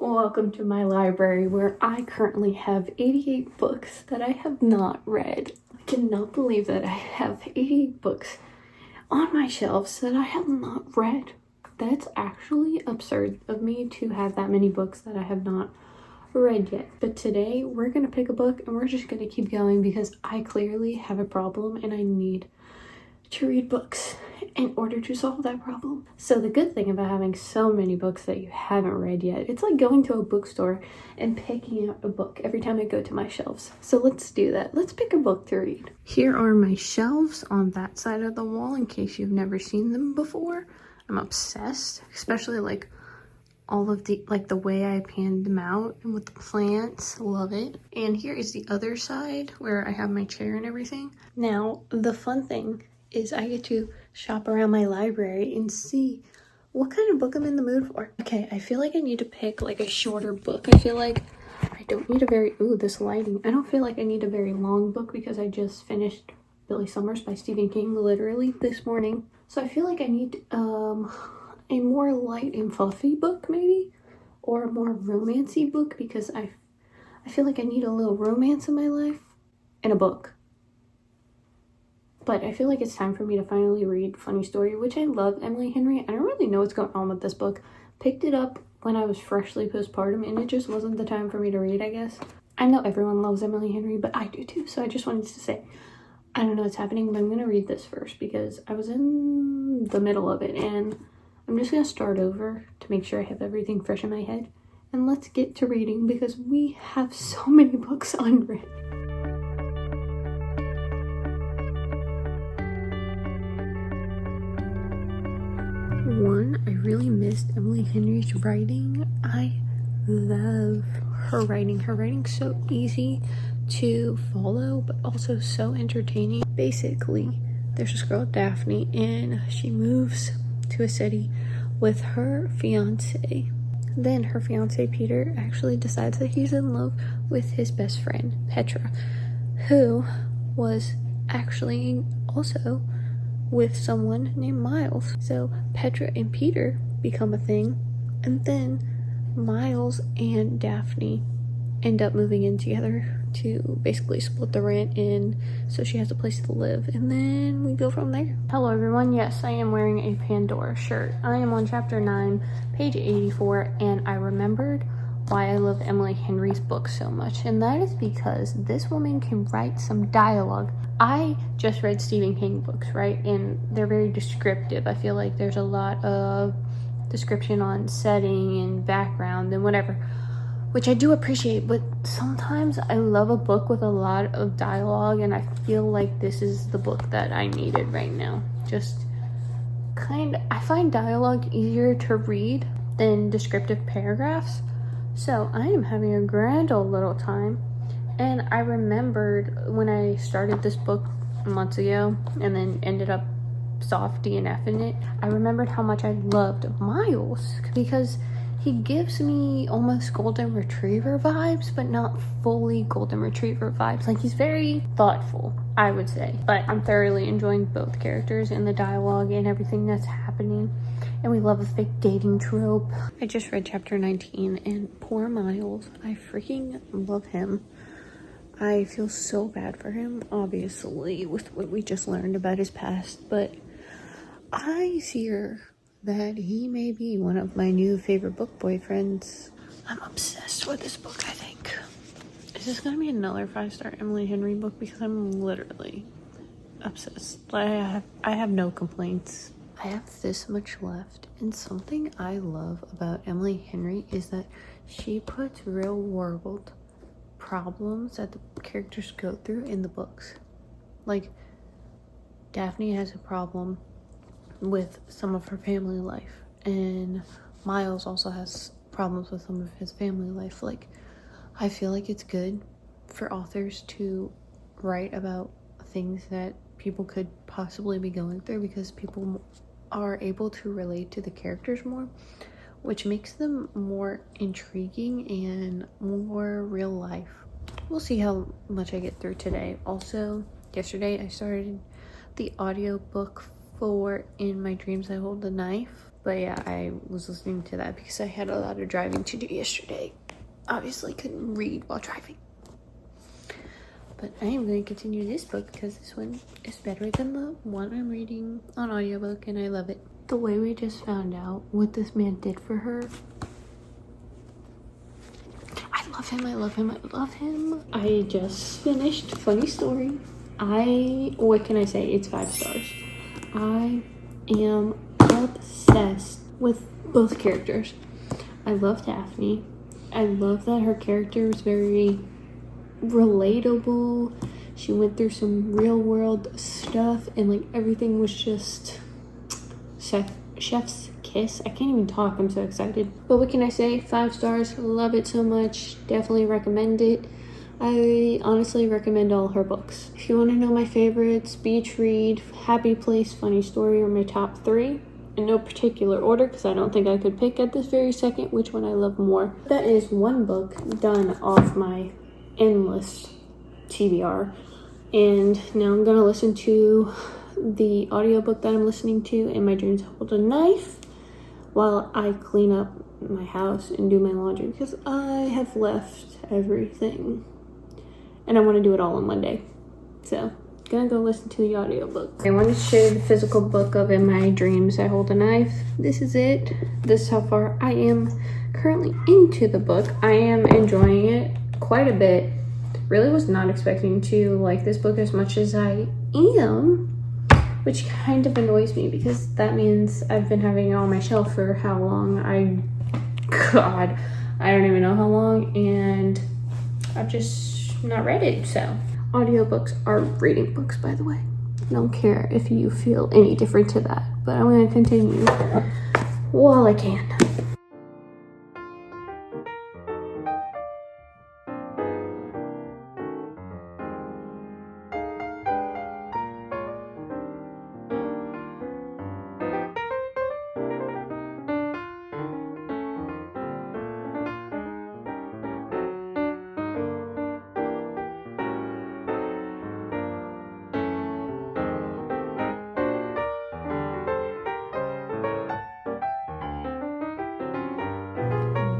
Welcome to my library where I currently have 88 books that I have not read. I cannot believe that I have 88 books on my shelves that I have not read. That's actually absurd of me to have that many books that I have not read yet. But today we're going to pick a book and we're just going to keep going because I clearly have a problem and I need to read books in order to solve that problem. So the good thing about having so many books that you haven't read yet, it's like going to a bookstore and picking out a book every time I go to my shelves. So let's do that. Let's pick a book to read. Here are my shelves on that side of the wall in case you've never seen them before. I'm obsessed, especially like all of the the way I panned them out and with the plants. Love it. And here is the other side where I have my chair and everything. Now the fun thing is I get to shop around my library and see what kind of book I'm in the mood for. Okay, I feel like I need to pick like a shorter book. I feel like I don't need a very, this lighting. I don't feel like I need a very long book because I just finished Billy Summers by Stephen King literally this morning. So I feel like I need a more light and fluffy book maybe, or a more romancy book because I feel like I need a little romance in my life and a book. But I feel like it's time for me to finally read Funny Story, which I love Emily Henry. I don't really know what's going on with this book. Picked it up when I was freshly postpartum and it just wasn't the time for me to read, I guess. I know everyone loves Emily Henry, but I do too. So I just wanted to say, I don't know what's happening, but I'm going to read this first because I was in the middle of it and I'm just going to start over to make sure I have everything fresh in my head. And let's get to reading because we have so many books unread. One, I really missed Emily Henry's writing. I love her writing. Her writing's so easy to follow, but also so entertaining. Basically, there's this girl, Daphne, and she moves to a city with her fiance. Then her fiance, Peter, actually decides that he's in love with his best friend, Petra, who was actually also with someone named Miles. So Petra and Peter become a thing, and then Miles and Daphne end up moving in together to basically split the rent in so she has a place to live, and then we go from there. Hello everyone, yes, I am wearing a Pandora shirt. I am on chapter 9, page 84, and I remembered why I love Emily Henry's book so much, and that is because this woman can write some dialogue. I just read Stephen King books, right, and they're very descriptive. I feel like there's a lot of description on setting and background and whatever, which I do appreciate, but sometimes I love a book with a lot of dialogue, and I feel like this is the book that I needed right now. Just I find dialogue easier to read than descriptive paragraphs. So I am having a grand old little time. And I remembered when I started this book months ago and then ended up soft DNFing it, I remembered how much I loved Miles because he gives me almost golden retriever vibes, but not fully golden retriever vibes. Like, he's very thoughtful, I would say. But I'm thoroughly enjoying both characters and the dialogue and everything that's happening. And we love a fake dating trope. I just read chapter 19 and poor Miles, I freaking love him. I feel so bad for him, obviously, with what we just learned about his past, but I fear that he may be one of my new favorite book boyfriends. I'm obsessed with this book, I think. Is this gonna be another 5-star Emily Henry book? Because I'm literally obsessed. I have no complaints. I have this much left, and something I love about Emily Henry is that she puts real world problems that the characters go through in the books. Like, Daphne has a problem with some of her family life, and Miles also has problems with some of his family life. Like, I feel like it's good for authors to write about things that people could possibly be going through because people are able to relate to the characters more, which makes them more intriguing and more real life. We'll see how much I get through today. Also, yesterday I started the audiobook for In My Dreams I Hold the Knife, But yeah, I was listening to that because I had a lot of driving to do yesterday. Obviously couldn't read while driving. But I am going to continue this book because this one is better than the one I'm reading on audiobook, and I love it. The way we just found out what this man did for her. I love him, I love him, I love him. I just finished, funny story. What can I say? It's 5 stars. I am obsessed with both characters. I love Daphne. I love that her character was very relatable. She went through some real world stuff, and like everything was just chef's kiss. I can't even talk, I'm so excited. But what can I say? 5 stars. Love it so much. Definitely recommend it. I honestly recommend all her books. If you want to know my favorites, beach read, happy place, funny story are my top 3 in no particular order, because I don't think I could pick at this very second which one I love more. That is one book done off my endless TBR, and now I'm gonna listen to the audiobook that I'm listening to, In My Dreams Hold a Knife, while I clean up my house and do my laundry, because I have left everything and I want to do it all on Monday. So gonna go listen to the audiobook. I wanted to show you the physical book of In My Dreams I Hold a Knife. This is it. This is how far I am currently into the book. I am enjoying it quite a bit. Really was not expecting to like this book as much as I am, which kind of annoys me because that means I've been having it on my shelf for how long? I don't even know how long, and I've just not read it. So audiobooks are reading books, by the way. I don't care if you feel any different to that, but I'm going to continue while I can.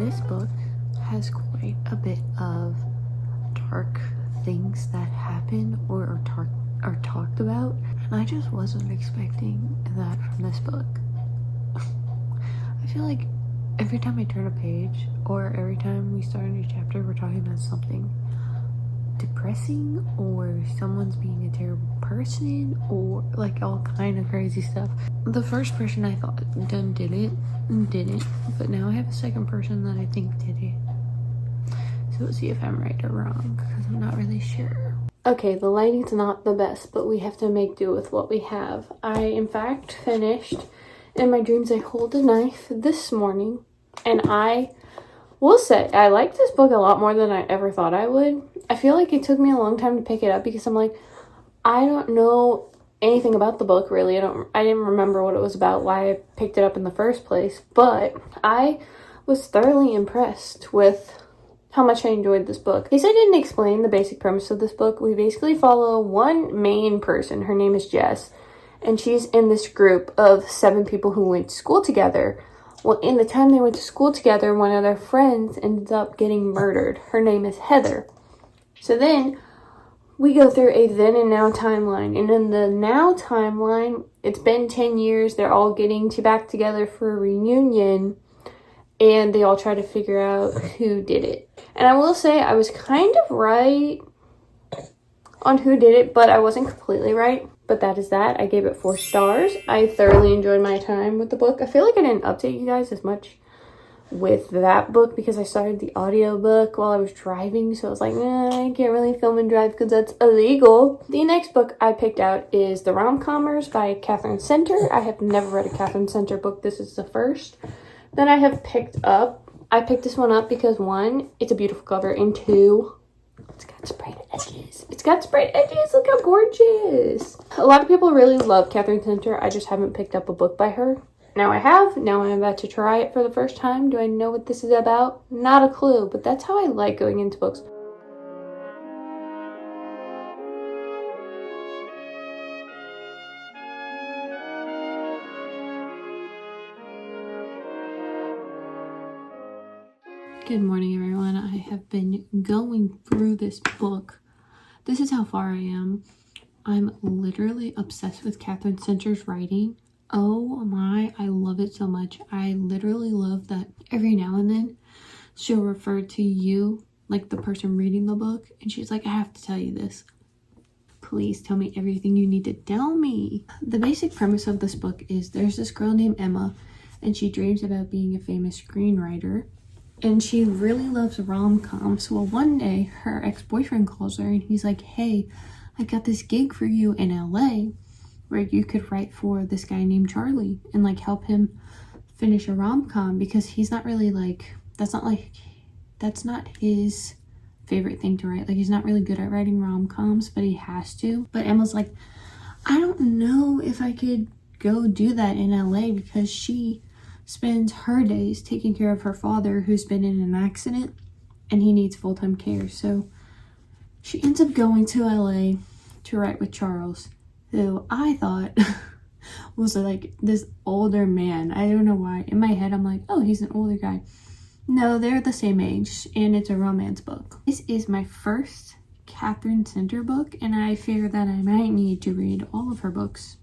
This book has quite a bit of dark things that happen or are talked about, and I just wasn't expecting that from this book. I feel like every time I turn a page or every time we start a new chapter, we're talking about something depressing or someone's being a terrible person or like all kind of crazy stuff. The first person I thought done didn't, but now I have a second person that I think did it. So we'll see if I'm right or wrong, because I'm not really sure. Okay, the lighting's not the best, but we have to make do with what we have. I, in fact, finished In My Dreams I Hold a Knife this morning, and I will say I like this book a lot more than I ever thought I would. I feel like it took me a long time to pick it up because I'm like, I don't know anything about the book really. I didn't remember what it was about, why I picked it up in the first place, but I was thoroughly impressed with how much I enjoyed this book. In case I didn't explain the basic premise of this book, we basically follow one main person. Her name is Jess, and she's in this group of 7 people who went to school together. Well, in the time they went to school together, one of their friends ended up getting murdered. Her name is Heather. So then we go through a then and now timeline. And in the now timeline, it's been 10 years. They're all getting back together for a reunion, and they all try to figure out who did it. And I will say I was kind of right on who did it, but I wasn't completely right. But that is that. I gave it 4 stars. I thoroughly enjoyed my time with the book. I feel like I didn't update you guys as much with that book because I started the audiobook while I was driving. So I was like, I can't really film and drive because that's illegal. The next book I picked out is The Rom-Commers by Catherine Center. I have never read a Catherine Center book. This is the first. Then I picked this one up because 1, it's a beautiful cover, and 2, it's got sprayed edges. Look how gorgeous. A lot of people really love Catherine Center. I just haven't picked up a book by her. Now I have. Now I'm about to try it for the first time. Do I know what this is about? Not a clue, but that's how I like going into books. Good morning, everyone. I have been going through this book. This is how far I am. I'm literally obsessed with Catherine Center's writing. Oh my, I love it so much. I literally love that every now and then she'll refer to you, like the person reading the book, and she's like, I have to tell you this. Please tell me everything you need to tell me. The basic premise of this book is there's this girl named Emma, and she dreams about being a famous screenwriter. And she really loves rom-coms. Well, one day her ex-boyfriend calls her and he's like, hey, I got this gig for you in LA where you could write for this guy named Charlie and like help him finish a rom-com, because he's not really like, that's not his favorite thing to write. Like, he's not really good at writing rom-coms, but he has to. But Emma's like, I don't know if I could go do that in LA, because she spends her days taking care of her father who's been in an accident and he needs full-time care. So she ends up going to LA to write with Charles, who I thought was like this older man. I don't know why. In my head, I'm like, oh, he's an older guy. No, they're the same age, and it's a romance book. This is my first Catherine Center book, and I figure that I might need to read all of her books,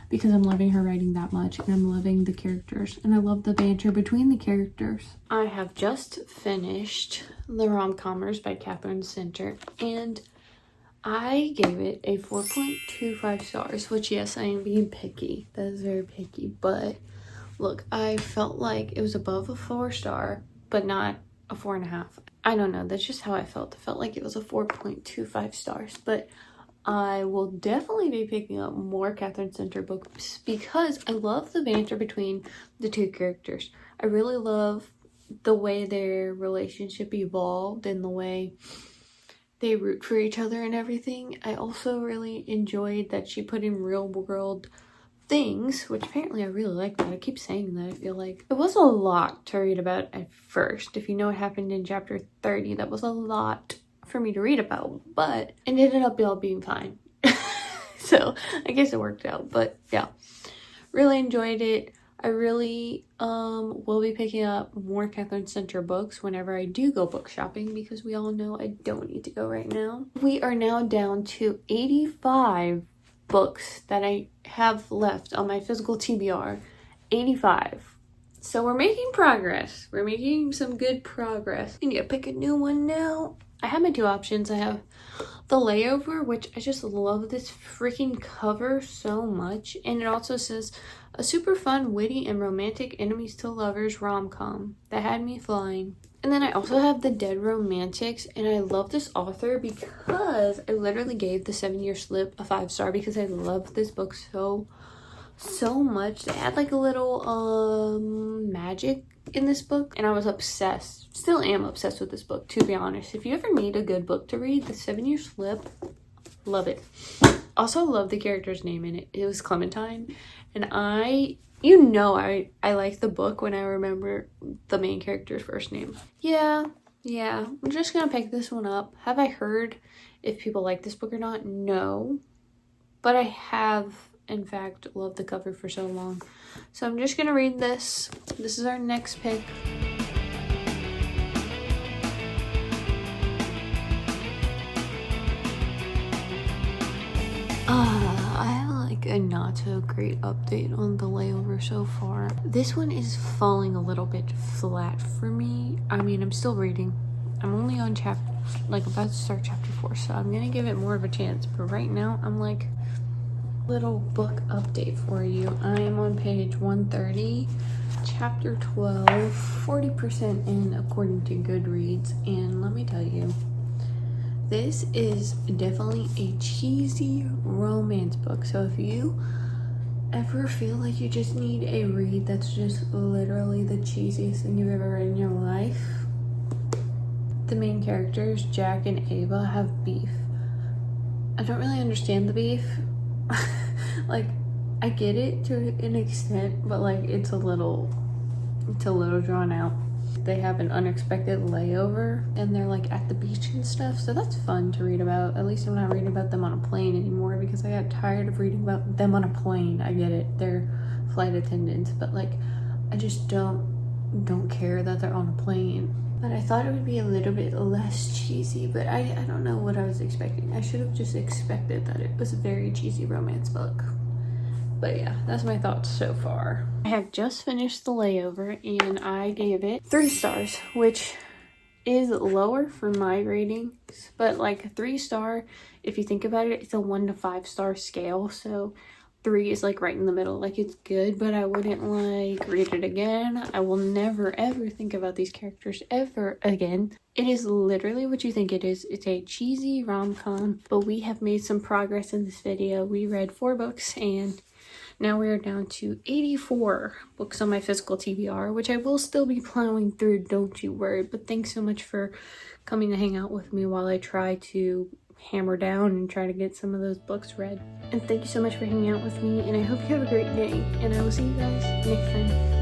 because I'm loving her writing that much, and I'm loving the characters, and I love the banter between the characters. I have just finished The Rom-Commers by Catherine Center, and I gave it a 4.25 stars, which, yes, I am being picky. That is very picky, but look, I felt like it was above a 4-star, but not a 4.5. I don't know, that's just how I felt. I felt like it was a 4.25 stars, but I will definitely be picking up more Catherine Center books because I love the banter between the two characters. I really love the way their relationship evolved and the way they root for each other and everything. I also really enjoyed that she put in real world things, which apparently I really like that. I keep saying that. I feel like it was a lot to read about at first. If you know what happened in chapter 30, that was a lot for me to read about, but it ended up all being fine. So I guess it worked out. But yeah, really enjoyed it. I really will be picking up more Catherine Center books whenever I do go book shopping, because we all know I don't need to go right now. We are now down to 85 books that I have left on my physical TBR. 85. So we're making progress. We're making some good progress. I need to pick a new one now. I have my two options. I have The Layover, which I just love this freaking cover so much. And it also says, a super fun, witty, and romantic enemies to lovers rom-com that had me flying. And then I also have The Dead Romantics, and I love this author because I literally gave The 7-Year Slip a 5-star because I love this book so much. They had like a little magic in this book, and I was obsessed. Still am obsessed with this book, to be honest. If you ever need a good book to read, The 7-Year Slip, love it. Also love the character's name in it. It was Clementine, and I like the book when I remember the main character's first name. Yeah, I'm just gonna pick this one up. Have I heard if people like this book or not? No, but I have in fact loved the cover for so long, so I'm just gonna read this. This is our next pick. I have like a not so great update on The Layover so far. This one is falling a little bit flat for me. I mean, I'm still reading. I'm only on about to start chapter 4, so I'm gonna give it more of a chance, but right now I'm like, little book update for you. I am on page 130, chapter 12, 40% in according to Goodreads, and let me tell you, this is definitely a cheesy romance book. So if you ever feel like you just need a read that's just literally the cheesiest thing you've ever read in your life, the main characters, Jack and Ava, have beef. I don't really understand the beef. Like, I get it to an extent, but like it's a little drawn out. They have an unexpected layover and they're like at the beach and stuff, so that's fun to read about. At least I'm not reading about them on a plane anymore, because I got tired of reading about them on a plane. I get it, they're flight attendants, but like I just don't care that they're on a plane. but I thought it would be a little bit less cheesy, but I don't know what I was expecting. I should have just expected that it was a very cheesy romance book. But yeah, that's my thoughts so far. I have just finished The Layover and I gave it 3 stars, which is lower for my ratings, but like 3-star, if you think about it, it's a 1 to 5-star scale, so 3 is like right in the middle. Like, it's good, but I wouldn't like read it again. I will never ever think about these characters ever again. It is literally what you think it is. It's a cheesy rom-com, but we have made some progress in this video. We read 4 books and now we are down to 84 books on my physical TBR, which I will still be plowing through, don't you worry. But thanks so much for coming to hang out with me while I try to hammer down and try to get some of those books read. And thank you so much for hanging out with me, and I hope you have a great day, and I will see you guys next time.